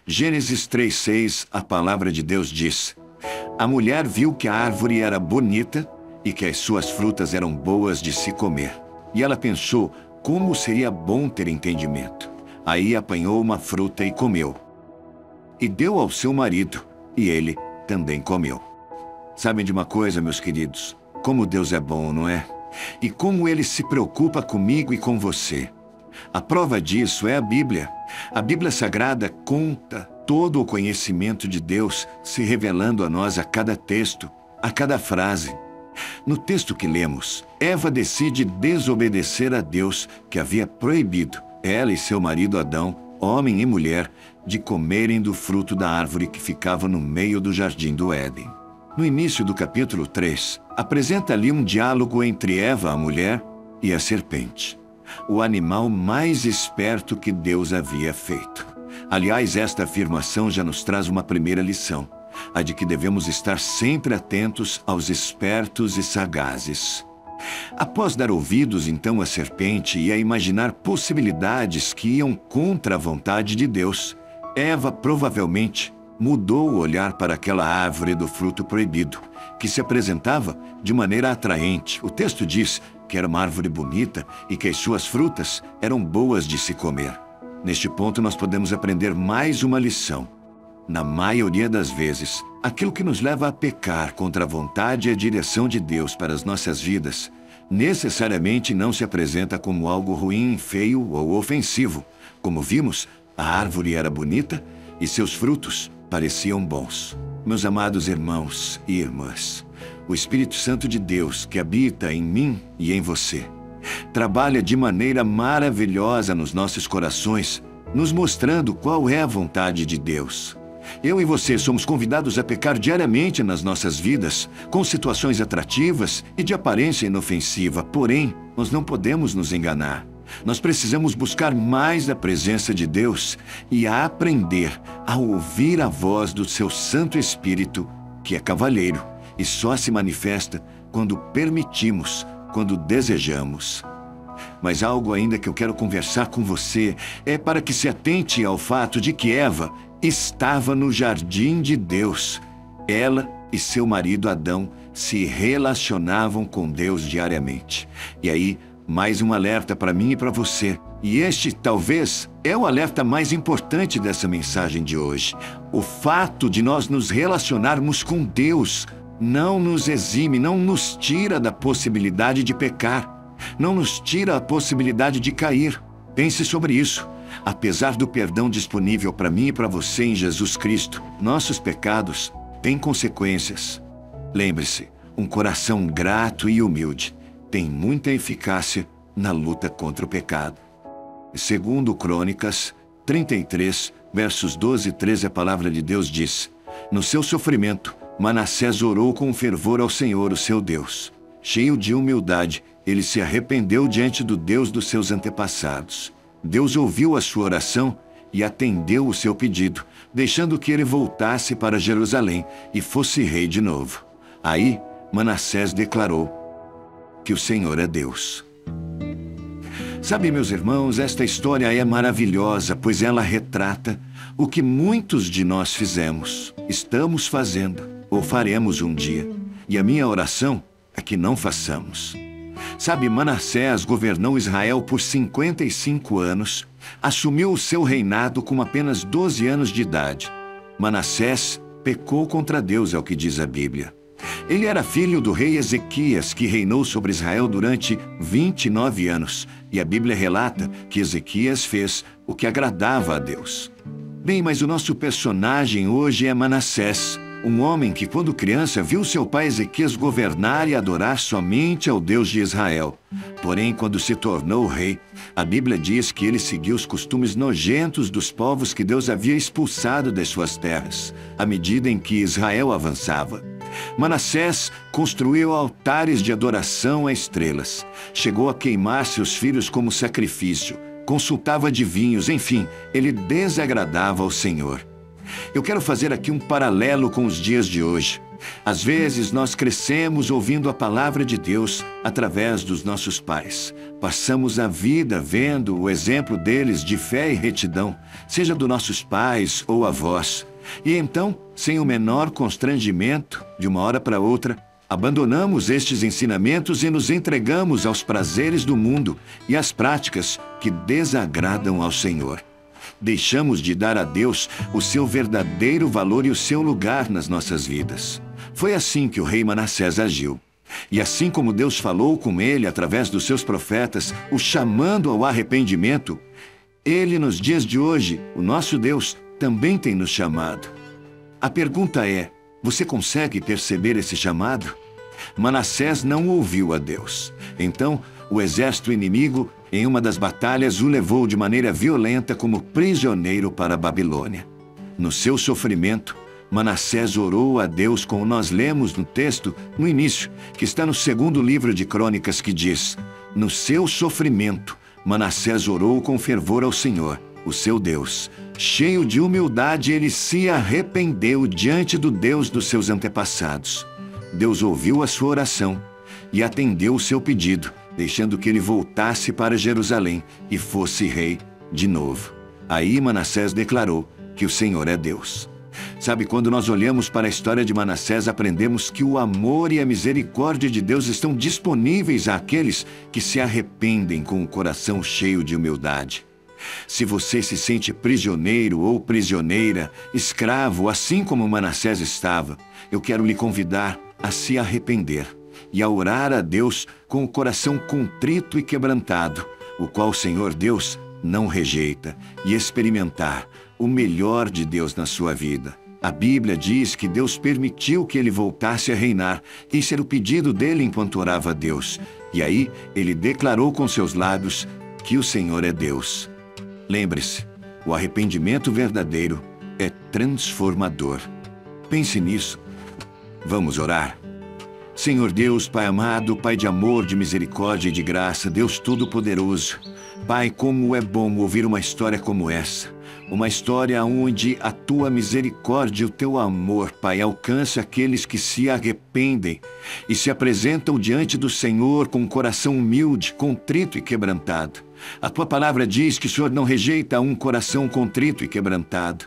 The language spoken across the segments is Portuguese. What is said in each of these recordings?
Gênesis 3:6, a palavra de Deus diz: A mulher viu que a árvore era bonita e que as suas frutas eram boas de se comer. E ela pensou como seria bom ter entendimento. Aí apanhou uma fruta e comeu. E deu ao seu marido, e ele também comeu. Sabem de uma coisa, meus queridos? Como Deus é bom, não é? E como Ele se preocupa comigo e com você. A prova disso é a Bíblia. A Bíblia Sagrada conta todo o conhecimento de Deus se revelando a nós a cada texto, a cada frase. No texto que lemos, Eva decide desobedecer a Deus, que havia proibido ela e seu marido Adão, homem e mulher, de comerem do fruto da árvore que ficava no meio do jardim do Éden. No início do capítulo 3, apresenta ali um diálogo entre Eva, a mulher, e a serpente, o animal mais esperto que Deus havia feito. Aliás, esta afirmação já nos traz uma primeira lição, a de que devemos estar sempre atentos aos espertos e sagazes. Após dar ouvidos, então, à serpente e a imaginar possibilidades que iam contra a vontade de Deus, Eva provavelmente mudou o olhar para aquela árvore do fruto proibido, que se apresentava de maneira atraente. O texto diz que era uma árvore bonita e que as suas frutas eram boas de se comer. Neste ponto, nós podemos aprender mais uma lição. Na maioria das vezes, aquilo que nos leva a pecar contra a vontade e a direção de Deus para as nossas vidas, necessariamente não se apresenta como algo ruim, feio ou ofensivo. Como vimos, a árvore era bonita e seus frutos pareciam bons. Meus amados irmãos e irmãs, o Espírito Santo de Deus, que habita em mim e em você, trabalha de maneira maravilhosa nos nossos corações, nos mostrando qual é a vontade de Deus. Eu e você somos convidados a pecar diariamente nas nossas vidas, com situações atrativas e de aparência inofensiva. Porém, nós não podemos nos enganar. Nós precisamos buscar mais da presença de Deus e a aprender a ouvir a voz do seu Santo Espírito, que é cavalheiro e só se manifesta quando permitimos, quando desejamos. Mas algo ainda que eu quero conversar com você é para que se atente ao fato de que Eva estava no jardim de Deus. Ela e seu marido Adão se relacionavam com Deus diariamente. E aí, mais um alerta para mim e para você. E este, talvez, é o alerta mais importante dessa mensagem de hoje. O fato de nós nos relacionarmos com Deus não nos exime, não nos tira da possibilidade de pecar. Não nos tira a possibilidade de cair. Pense sobre isso. Apesar do perdão disponível para mim e para você em Jesus Cristo, nossos pecados têm consequências. Lembre-se, um coração grato e humilde tem muita eficácia na luta contra o pecado. Segundo Crônicas 33, versos 12 e 13, a palavra de Deus diz: No seu sofrimento, Manassés orou com fervor ao Senhor, o seu Deus. Cheio de humildade, ele se arrependeu diante do Deus dos seus antepassados. Deus ouviu a sua oração e atendeu o seu pedido, deixando que ele voltasse para Jerusalém e fosse rei de novo. Aí, Manassés declarou que o Senhor é Deus. Sabe, meus irmãos, esta história é maravilhosa, pois ela retrata o que muitos de nós fizemos, estamos fazendo ou faremos um dia. E a minha oração é que não façamos. Sabe, Manassés governou Israel por 55 anos, assumiu o seu reinado com apenas 12 anos de idade. Manassés pecou contra Deus, é o que diz a Bíblia. Ele era filho do rei Ezequias, que reinou sobre Israel durante 29 anos. E a Bíblia relata que Ezequias fez o que agradava a Deus. Bem, mas o nosso personagem hoje é Manassés, um homem que, quando criança, viu seu pai Ezequias governar e adorar somente ao Deus de Israel. Porém, quando se tornou rei, a Bíblia diz que ele seguiu os costumes nojentos dos povos que Deus havia expulsado das suas terras, à medida em que Israel avançava. Manassés construiu altares de adoração a estrelas, chegou a queimar seus filhos como sacrifício, consultava adivinhos, enfim, ele desagradava ao Senhor. Eu quero fazer aqui um paralelo com os dias de hoje. Às vezes nós crescemos ouvindo a palavra de Deus através dos nossos pais. Passamos a vida vendo o exemplo deles de fé e retidão, seja dos nossos pais ou avós. E então, sem o menor constrangimento, de uma hora para outra, abandonamos estes ensinamentos e nos entregamos aos prazeres do mundo e às práticas que desagradam ao Senhor. Deixamos de dar a Deus o seu verdadeiro valor e o seu lugar nas nossas vidas. Foi assim que o rei Manassés agiu. E assim como Deus falou com ele através dos seus profetas, o chamando ao arrependimento, ele nos dias de hoje, o nosso Deus, também tem nos chamado. A pergunta é, você consegue perceber esse chamado? Manassés não ouviu a Deus. Então, o exército inimigo, em uma das batalhas, o levou de maneira violenta como prisioneiro para a Babilônia. No seu sofrimento, Manassés orou a Deus como nós lemos no texto, no início, que está no segundo livro de Crônicas, que diz: no seu sofrimento, Manassés orou com fervor ao Senhor, o seu Deus. Cheio de humildade, ele se arrependeu diante do Deus dos seus antepassados. Deus ouviu a sua oração e atendeu o seu pedido, deixando que ele voltasse para Jerusalém e fosse rei de novo. Aí Manassés declarou que o Senhor é Deus. Sabe, quando nós olhamos para a história de Manassés, aprendemos que o amor e a misericórdia de Deus estão disponíveis àqueles que se arrependem com o coração cheio de humildade. Se você se sente prisioneiro ou prisioneira, escravo, assim como Manassés estava, eu quero lhe convidar a se arrepender e a orar a Deus com o coração contrito e quebrantado, o qual o Senhor Deus não rejeita, e experimentar o melhor de Deus na sua vida. A Bíblia diz que Deus permitiu que ele voltasse a reinar. Esse era o pedido dele enquanto orava a Deus. E aí ele declarou com seus lábios que o Senhor é Deus. Lembre-se, o arrependimento verdadeiro é transformador. Pense nisso. Vamos orar? Senhor Deus, Pai amado, Pai de amor, de misericórdia e de graça, Deus Todo-Poderoso. Pai, como é bom ouvir uma história como essa. Uma história onde a Tua misericórdia e o Teu amor, Pai, alcança aqueles que se arrependem e se apresentam diante do Senhor com um coração humilde, contrito e quebrantado. A Tua palavra diz que o Senhor não rejeita um coração contrito e quebrantado.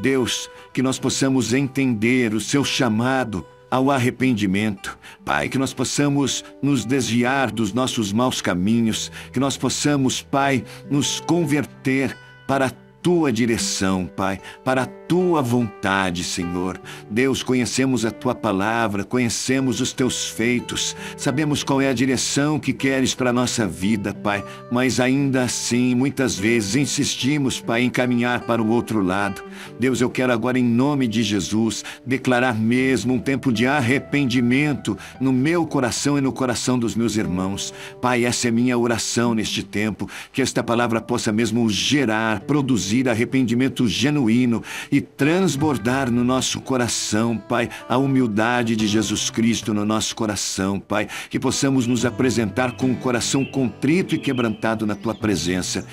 Deus, que nós possamos entender o Seu chamado ao arrependimento. Pai, que nós possamos nos desviar dos nossos maus caminhos, que nós possamos, Pai, nos converter para a Tua direção, Pai, para a Tua vontade, Senhor. Deus, conhecemos a Tua palavra, conhecemos os Teus feitos, sabemos qual é a direção que queres para a nossa vida, Pai, mas ainda assim, muitas vezes, insistimos, Pai, em caminhar para o outro lado. Deus, eu quero agora, em nome de Jesus, declarar mesmo um tempo de arrependimento no meu coração e no coração dos meus irmãos. Pai, essa é minha oração neste tempo, que esta palavra possa mesmo gerar, produzir arrependimento genuíno e transbordar no nosso coração, Pai, a humildade de Jesus Cristo no nosso coração, Pai, que possamos nos apresentar com um coração contrito e quebrantado na Tua presença.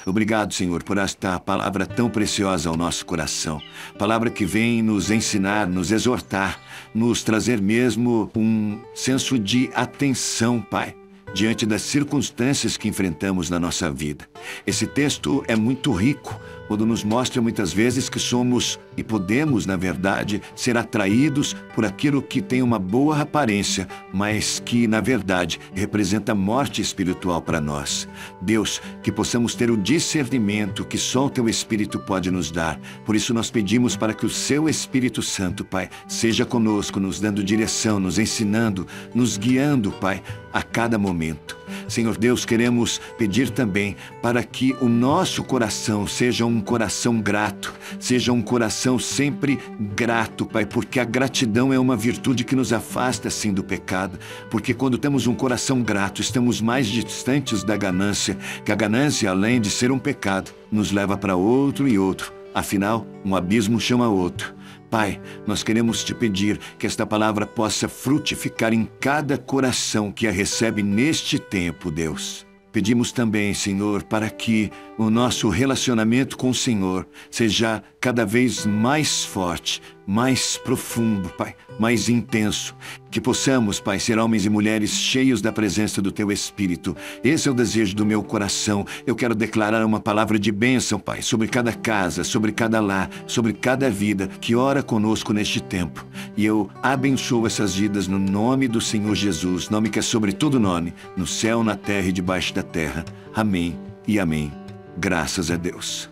Obrigado, Senhor, por esta palavra tão preciosa ao nosso coração. Palavra que vem nos ensinar, nos exortar, nos trazer mesmo um senso de atenção, Pai, diante das circunstâncias que enfrentamos na nossa vida. Esse texto é muito rico, quando nos mostra muitas vezes que somos e podemos, na verdade, ser atraídos por aquilo que tem uma boa aparência, mas que, na verdade, representa morte espiritual para nós. Deus, que possamos ter o discernimento que só o Teu Espírito pode nos dar. Por isso nós pedimos para que o Seu Espírito Santo, Pai, seja conosco, nos dando direção, nos ensinando, nos guiando, Pai, a cada momento. Senhor Deus, queremos pedir também para que o nosso coração seja um coração grato, seja um coração sempre grato, Pai, porque a gratidão é uma virtude que nos afasta, sim, do pecado, porque quando temos um coração grato, estamos mais distantes da ganância, que a ganância, além de ser um pecado, nos leva para outro e outro. Afinal, um abismo chama outro. Pai, nós queremos Te pedir que esta palavra possa frutificar em cada coração que a recebe neste tempo, Deus. Pedimos também, Senhor, para que o nosso relacionamento com o Senhor seja cada vez mais forte, mais profundo, Pai, mais intenso. Que possamos, Pai, ser homens e mulheres cheios da presença do Teu Espírito. Esse é o desejo do meu coração. Eu quero declarar uma palavra de bênção, Pai, sobre cada casa, sobre cada lar, sobre cada vida que ora conosco neste tempo. E eu abençoo essas vidas no nome do Senhor Jesus, nome que é sobre todo nome, no céu, na terra e debaixo da terra. Amém e amém. Graças a Deus.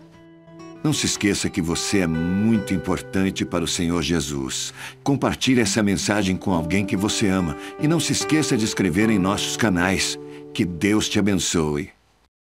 Não se esqueça que você é muito importante para o Senhor Jesus. Compartilhe essa mensagem com alguém que você ama. E não se esqueça de inscrever em nossos canais. Que Deus te abençoe.